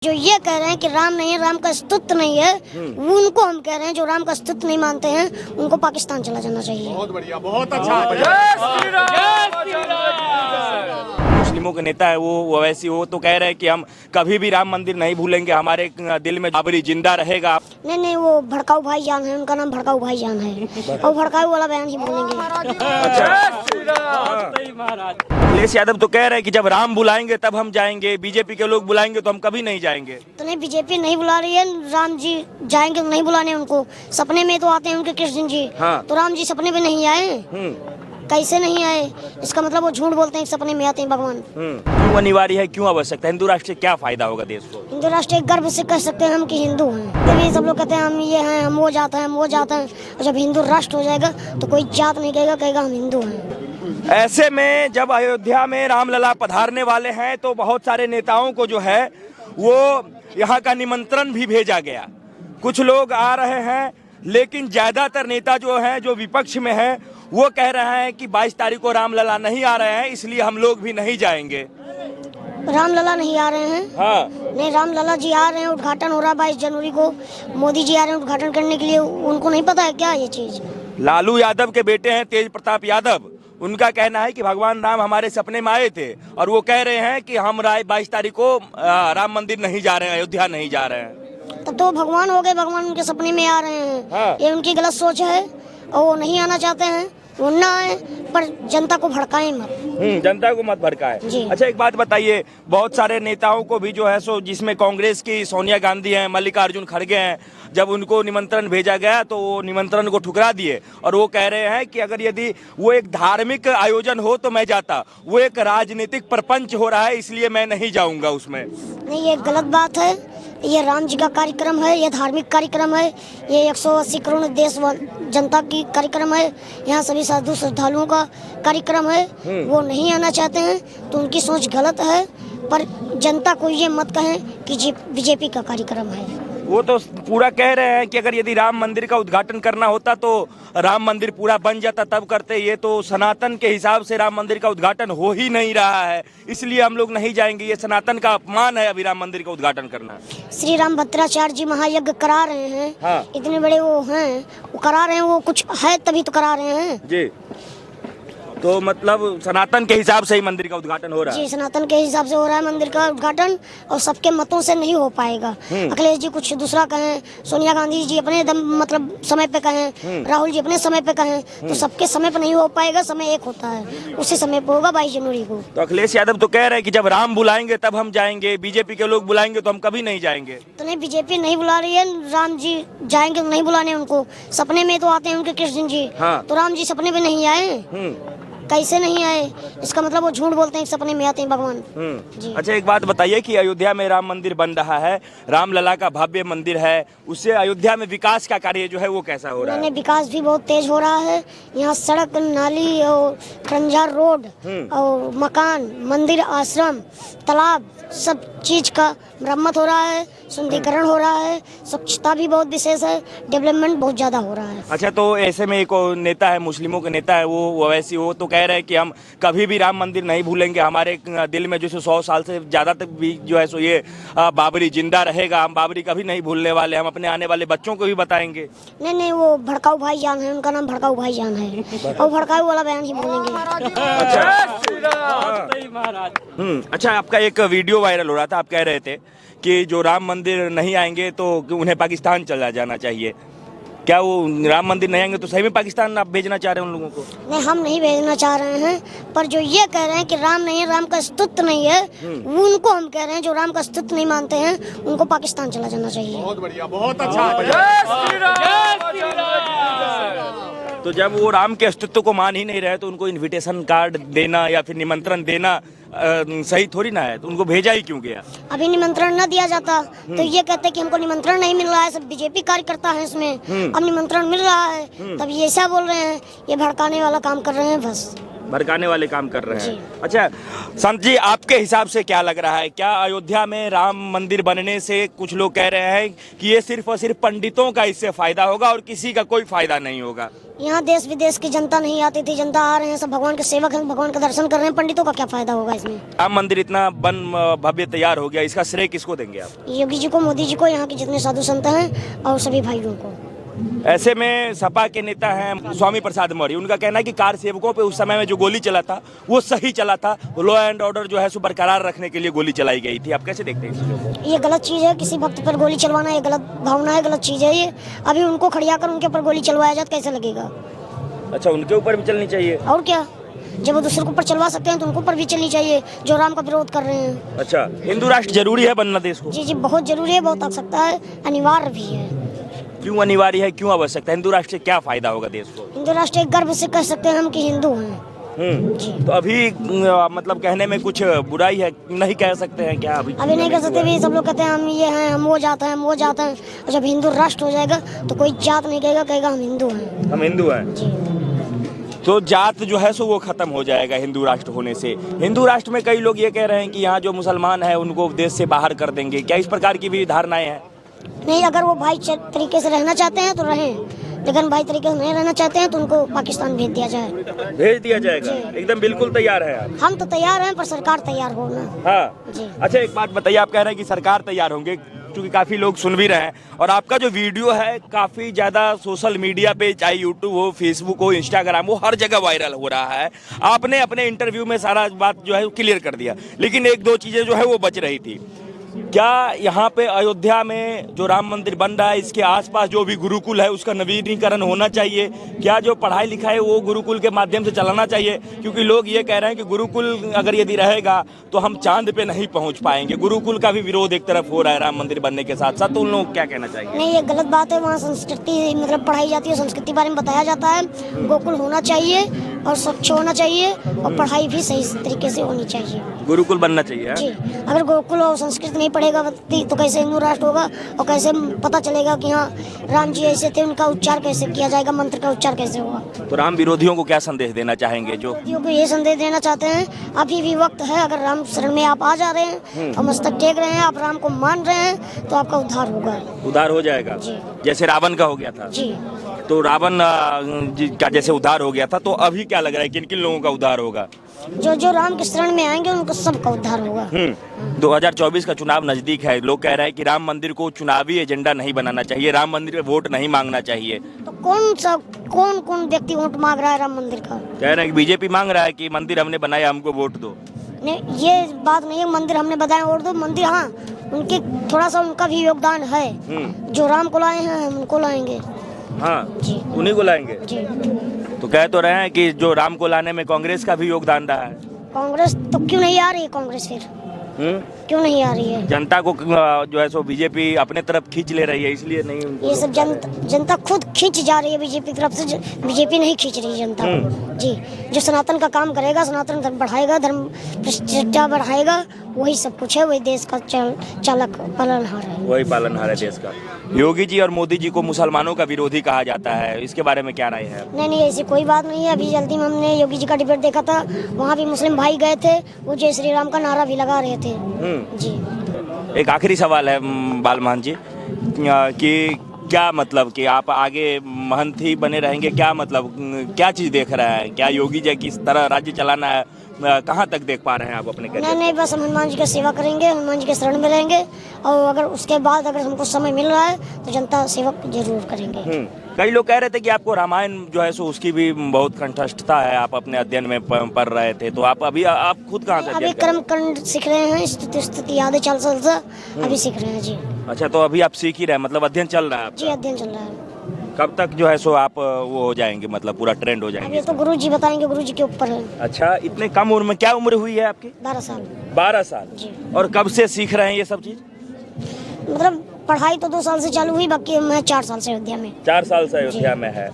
जो ये कह रहे हैं कि राम नहीं है, राम का अस्तित्व नहीं है, उनको हम कह रहे हैं जो राम का अस्तित्व नहीं मानते हैं, उनको पाकिस्तान चला जाना चाहिए। बहुत बढ़िया, बहुत अच्छा। मुस्लिमों के नेता है वो वैसे वो तो कह रहे हैं कि हम कभी भी राम मंदिर नहीं भूलेंगे, हमारे दिल में बाबरी जिंदा रहेगा। नहीं, वो भड़काऊ भाईजान है, उनका नाम भड़काऊ भाईजान है और भड़काऊ वाला बयान ही बोलेंगे। अखिलेश यादव तो कह रहे हैं कि जब राम बुलाएंगे तब हम जाएंगे, बीजेपी के लोग बुलाएंगे तो हम कभी नहीं जाएंगे। तो नहीं, बीजेपी नहीं बुला रही है, राम जी जाएंगे तो नहीं बुलाने उनको, सपने में तो आते हैं उनके कृष्ण जी। हाँ। तो राम जी सपने में नहीं आए, कैसे नहीं आए? इसका मतलब वो झूठ बोलते हैं, सपने में आते हैं भगवान। क्यों अनिवार्य है, क्यों आवश्यकता है? हिंदू राष्ट्र से क्या फायदा होगा देश को? हिंदू राष्ट्र एक गर्व से कह सकते हैं हम कि हिंदू हैं। तभी सब लोग कहते हैं हम ये हैं, हम वो जात हैं, हम वो जात हैं। और जब हिंदू राष्ट्र हो जाएगा तो कोई जात नहीं कहेगा हम हिंदू हैं। ऐसे में जब अयोध्या में रामलला पधारने वाले हैं तो बहुत सारे नेताओं को जो है वो यहाँ का निमंत्रण भी भेजा गया। कुछ लोग आ रहे हैं, लेकिन ज्यादातर नेता जो हैं, जो विपक्ष में हैं, वो कह रहे हैं कि 22 तारीख को रामलला नहीं आ रहे हैं, इसलिए हम लोग भी नहीं जाएंगे। रामलला नहीं आ रहे हैं? हाँ। नहीं, रामलला जी आ रहे हैं, उद्घाटन हो रहा है 22 जनवरी को। मोदी जी आ रहे हैं उद्घाटन करने के लिए, उनको नहीं पता है क्या ये चीज? लालू यादव के बेटे हैं तेज प्रताप यादव, उनका कहना है कि भगवान राम हमारे सपने में आए थे और वो कह रहे हैं कि हम 22 तारीख को राम मंदिर नहीं जा रहे हैं, अयोध्या नहीं जा रहे हैं। तब तो भगवान हो गए, भगवान उनके सपने में आ रहे हैं। हाँ। ये उनकी गलत सोच है और वो नहीं आना चाहते हैं, वो ना आए, पर जनता को भड़काएं मत। जनता को मत भड़काए। अच्छा, एक बात बताइए, बहुत सारे नेताओं को भी जो है सो, जिसमें कांग्रेस की सोनिया गांधी हैं, मल्लिकार्जुन खड़गे हैं, जब उनको निमंत्रण भेजा गया तो वो निमंत्रण को ठुकरा दिए और वो कह रहे हैं कि अगर यदि वो एक धार्मिक आयोजन हो तो मैं जाता, वो एक राजनीतिक प्रपंच हो रहा है इसलिए मैं नहीं जाऊंगा उसमें। नहीं, ये गलत बात है। ये राम जी का कार्यक्रम है, ये धार्मिक कार्यक्रम है, ये 180 करोड़ देश जनता की कार्यक्रम है, यहाँ सभी साधु श्रद्धालुओं का कार्यक्रम है। वो नहीं आना चाहते हैं तो उनकी सोच गलत है, पर जनता को ये मत कहें कि बीजेपी का कार्यक्रम है। वो तो पूरा कह रहे हैं कि अगर यदि राम मंदिर का उद्घाटन करना होता तो राम मंदिर पूरा बन जाता तब करते। ये तो सनातन के हिसाब से राम मंदिर का उद्घाटन हो ही नहीं रहा है, इसलिए हम लोग नहीं जाएंगे। ये सनातन का अपमान है अभी राम मंदिर का उद्घाटन करना। श्री राम भद्राचार्य जी महायज्ञ करा रहे हैं। हाँ। इतने बड़े वो हैं, वो करा रहे हैं, वो कुछ है तभी तो करा रहे हैं जी। तो मतलब सनातन के हिसाब से ही मंदिर का उद्घाटन हो रहा है? जी, सनातन के हिसाब से हो रहा है मंदिर का उद्घाटन, और सबके मतों से नहीं हो पाएगा। अखिलेश जी कुछ दूसरा कहें, सोनिया गांधी जी अपने मतलब समय पे कहें, राहुल जी अपने समय पे कहें, तो सबके समय पे नहीं हो पाएगा। समय एक होता है, उसी समय पे होगा 22 जनवरी को। तो अखिलेश यादव तो कह रहे हैं कि जब राम बुलाएंगे तब हम जाएंगे, बीजेपी के लोग बुलाएंगे तो हम कभी नहीं जाएंगे। तो नहीं, बीजेपी नहीं बुला रही है, राम जी जाएंगे तो नहीं बुलाने उनको, सपने में तो आते हैं उनके कृष्ण जी। हाँ। तो राम जी सपने में नहीं आए, कैसे नहीं आए? इसका मतलब वो झूठ बोलते हैं, सपने में आते हैं भगवान। जी। अच्छा, एक बात बताइए कि अयोध्या में राम मंदिर बन रहा है, रामलला का भव्य मंदिर है, उससे अयोध्या में विकास का कार्य जो है वो कैसा हो रहा है? विकास भी बहुत तेज हो रहा है। यहाँ सड़क, नाली और खंजार रोड और मकान, मंदिर, आश्रम, तालाब, सब चीज का मरम्मत हो रहा है, सुंदरीकरण हो रहा है, स्वच्छता भी बहुत विशेष है, डेवलपमेंट बहुत ज्यादा हो रहा है। अच्छा, तो ऐसे में एक नेता है, मुस्लिमों के नेता है वो वैसे वो तो कह रहे हैं कि हम कभी भी राम मंदिर नहीं भूलेंगे, हमारे दिल में जो 100 साल से ज्यादा तक भी जो है सो ये बाबरी जिंदा रहेगा, हम बाबरी कभी नहीं भूलने वाले, हम अपने आने वाले बच्चों को भी बताएंगे। नहीं, वो भड़काऊ भाईजान है, उनका नाम भड़काऊ भाईजान है और भड़काऊ वाला बयान ही बोलेंगे। अच्छा, आपका एक वीडियो वायरल हो रहा था, आप कह रहे थे कि जो राम मंदिर नहीं आएंगे तो उन्हें पाकिस्तान चला जाना चाहिए। क्या वो राम मंदिर नहीं आएंगे तो सही में पाकिस्तान आप भेजना चाह रहे हैं उन लोगों को? नहीं, हम नहीं भेजना चाह रहे हैं, पर जो ये कह रहे हैं कि राम नहीं है, राम का अस्तित्व नहीं है, उनको हम कह रहे हैं जो राम का अस्तित्व नहीं मानते हैं, उनको पाकिस्तान चला जाना चाहिए। बहुत बढ़िया, बहुत अच्छा। तो जब वो राम के अस्तित्व को मान ही नहीं रहे तो उनको इनविटेशन कार्ड देना या फिर निमंत्रण देना सही थोड़ी ना है, तो उनको भेजा ही क्यों गया? अभी निमंत्रण न दिया जाता तो ये कहते कि हमको निमंत्रण नहीं मिल रहा है, सब बीजेपी कार्यकर्ता है इसमें, अब निमंत्रण मिल रहा है तब ये ऐसा बोल रहे हैं, ये भड़काने वाला काम कर रहे हैं बस। भड़काने वाले काम कर रहे हैं। जी। अच्छा संत जी, आपके हिसाब से क्या लग रहा है, क्या अयोध्या में राम मंदिर बनने से कुछ लोग कह रहे हैं कि ये सिर्फ और सिर्फ पंडितों का इससे फायदा होगा और किसी का कोई फायदा नहीं होगा? यहाँ देश विदेश की जनता नहीं आती थी, जनता आ रहे हैं, सब भगवान के सेवक हैं, भगवान का दर्शन कर रहे हैं, पंडितों का क्या फायदा होगा इसमें? राम मंदिर इतना भव्य तैयार हो गया, इसका श्रेय किसको देंगे आप? योगी जी को, मोदी जी को, यहाँ के जितने साधु संत हैं और सभी भाइयों को। ऐसे में सपा के नेता हैं स्वामी प्रसाद मौर्य, उनका कहना है कि कार सेवकों पे उस समय में जो गोली चला था वो सही चला था, लॉ एंड ऑर्डर जो है सो बरकरार रखने के लिए गोली चलाई गई थी। आप कैसे देखते हैं इस चीज़ों को? ये गलत चीज़ है, किसी भक्त पर गोली चलवाना ये गलत भावना है, गलत चीज़ है ये। अभी उनको खड़िया कर उनके ऊपर गोली चलवाया जाए तो कैसे लगेगा? अच्छा, उनके ऊपर भी चलनी चाहिए? और क्या, जब वो दूसरे के ऊपर चलवा सकते हैं तो उनको ऊपर भी चलनी चाहिए जो राम का विरोध कर रहे हैं। अच्छा, हिंदू राष्ट्र जरूरी है बनना देश को? जी जी, बहुत जरूरी है, बहुत आवश्यकता है, अनिवार्य भी है। क्यों अनिवार्य है, क्यों आवश्यक है? हिंदू राष्ट्र से क्या फायदा होगा देश को? हिंदू राष्ट्र एक गर्व से कह सकते हैं हम कि हिंदू हैं। जी। तो अभी मतलब कहने में कुछ बुराई है, नहीं कह सकते हैं क्या? अभी नहीं कह सकते भी, सब लोग कहते हैं हम ये हैं, हम वो जाते हैं, हम वो जाते हैं। और जब हिंदू राष्ट्र हो जाएगा तो कोई जात नहीं कहेगा, कहेगा हम हिंदू हैं। हम हिंदू हैं। जी। तो जात जो है सो वो खत्म हो जाएगा हिंदू राष्ट्र होने से। हिंदू राष्ट्र में कई लोग ये कह रहे हैं कि यहाँ जो मुसलमान है उनको देश से बाहर कर देंगे, क्या इस प्रकार की भी धारणाएं हैं? नहीं, अगर वो भाई तरीके से रहना चाहते हैं तो रहें, लेकिन भाई तरीके से नहीं रहना चाहते हैं तो उनको पाकिस्तान भेज दिया जाए। भेज दिया जाएगा? एकदम बिल्कुल तैयार है आप? हम तो तैयार हैं, पर सरकार तैयार हो ना। हाँ जी। अच्छा, एक बात बताइए, आप कह रहे हैं कि सरकार तैयार होंगे, क्योंकि काफी लोग सुन भी रहे हैं और आपका जो वीडियो है काफी ज्यादा सोशल मीडिया पे, चाहे यूट्यूब हो, फेसबुक हो, इंस्टाग्राम हो, हर जगह वायरल हो रहा है। आपने अपने इंटरव्यू में सारा बात जो है क्लियर कर दिया, लेकिन एक दो चीजें जो है वो बच रही थी। क्या यहाँ पे अयोध्या में जो राम मंदिर बन रहा है इसके आसपास जो भी गुरुकुल है उसका नवीनीकरण होना चाहिए? क्या जो पढ़ाई लिखाई है वो गुरुकुल के माध्यम से चलाना चाहिए? क्योंकि लोग ये कह रहे हैं कि गुरुकुल अगर यदि रहेगा तो हम चांद पे नहीं पहुंच पाएंगे। गुरुकुल का भी विरोध एक तरफ हो रहा है राम मंदिर बनने के साथ साथ, तो उन लोगों को क्या कहना चाहिए? नहीं, ये गलत बात है। वहाँ संस्कृति मतलब पढ़ाई जाती है, संस्कृति बारे में बताया जाता है। गोकुल होना चाहिए और स्वच्छ होना चाहिए और पढ़ाई भी सही तरीके से होनी चाहिए। गुरुकुल बनना चाहिए जी। अगर गोकुल और संस्कृत नहीं पढ़ेगा व्यक्ति तो कैसे हिंदू राष्ट्र होगा और कैसे पता चलेगा कि हाँ राम जी ऐसे थे, उनका उच्चार कैसे किया जाएगा, मंत्र का उच्चार कैसे होगा? तो राम विरोधियों को क्या संदेश देना चाहेंगे? जो विरोधियों को ये संदेश देना चाहते हैं, अभी भी वक्त है। अगर राम शरण में आप आ जा रहे हैं और मस्तक टेक रहे हैं, आप राम को मान रहे हैं तो आपका उद्धार होगा। उद्धार हो जाएगा? जी। जैसे रावण का हो गया था। जी। तो रावण का जैसे उद्धार हो गया था, तो अभी क्या लग रहा है किन किन लोगों का उद्धार होगा? जो जो राम के शरण में आएंगे उनको सबका उद्धार होगा। 2024 का चुनाव नजदीक है, लोग कह रहे हैं कि राम मंदिर को चुनावी एजेंडा नहीं बनाना चाहिए, राम मंदिर पे वोट नहीं मांगना चाहिए। तो कौन कौन व्यक्ति वोट मांग रहा है राम मंदिर का? कह रहे हैं कि बीजेपी मांग रहा है कि मंदिर हमने बनाया, हमको वोट दो। नहीं, ये बात नहीं है मंदिर हमने बताया वोट दो। मंदिर हाँ, उनके थोड़ा सा उनका भी योगदान है। जो राम को लाए हैं हम उनको लाएंगे। हाँ जी। उन्हीं को लाएंगे। जी। तो कह तो रहे हैं कि जो राम को लाने में कांग्रेस का भी योगदान रहा है। कांग्रेस तो क्यों नहीं आ रही है? कांग्रेस फिर क्यों नहीं आ रही है? जनता को जो है सो बीजेपी अपने तरफ खींच ले रही है, इसलिए नहीं। ये सब जनता खुद खींच जा रही है बीजेपी की तरफ से। बीजेपी नहीं खींच रही है जनता को। जी। जो सनातन का काम करेगा, सनातन धर्म बढ़ाएगा, धर्म प्रतिष्ठा बढ़ाएगा, वही सब कुछ है, वही देश का चालक पालनहार है। वही पालनहार है देश का। योगी जी और मोदी जी को मुसलमानों का विरोधी कहा जाता है, इसके बारे में क्या राय है? नहीं, ऐसी कोई बात नहीं है। अभी जल्दी में हमने योगी जी का डिबेट देखा था, वहाँ भी मुस्लिम भाई गए थे, वो जय श्री राम का नारा भी लगा रहे थे। जी। एक आखिरी सवाल है बालमान जी, कि क्या मतलब कि आप आगे महंत ही बने रहेंगे? क्या मतलब क्या चीज़ देख रहे हैं? क्या योगी जी किस तरह राज्य चलाना है, कहाँ तक देख पा रहे हैं आप अपने करियर? नहीं, बस हम हनुमान जी की सेवा करेंगे, हनुमान जी के शरण में रहेंगे और अगर उसके बाद अगर हमको समय मिल रहा है तो जनता सेवक जरूर करेंगे। कई लोग कह रहे थे कि आपको रामायण जो है सो उसकी भी बहुत कंठस्थता है, आप अपने अध्ययन में पढ़ रहे थे, तो आप अभी आप खुद कहाँ से? अभी कर्म कांड सीख रहे हैं, स्तुति याद है 4 साल से अभी सीख रहे हैं। जी। अच्छा, तो अभी आप सीख ही रहे हैं, मतलब अध्ययन चल रहा है आपका? जी, अध्ययन चल रहा है। कब तक जो है सो आप वो हो जाएंगे, मतलब पूरा ट्रेंड हो जाएंगे? ये तो गुरु जी बताएंगे, गुरु जी के ऊपर है। अच्छा, इतने कम उम्र में, क्या उम्र हुई है आपकी? 12 साल। 12 साल? जी। और कब से सीख रहे हैं ये सब चीज? मतलब पढ़ाई तो 2 साल से चालू हुई, बाकी मैं 4 साल से अयोध्या में। 4 साल से अयोध्या में है।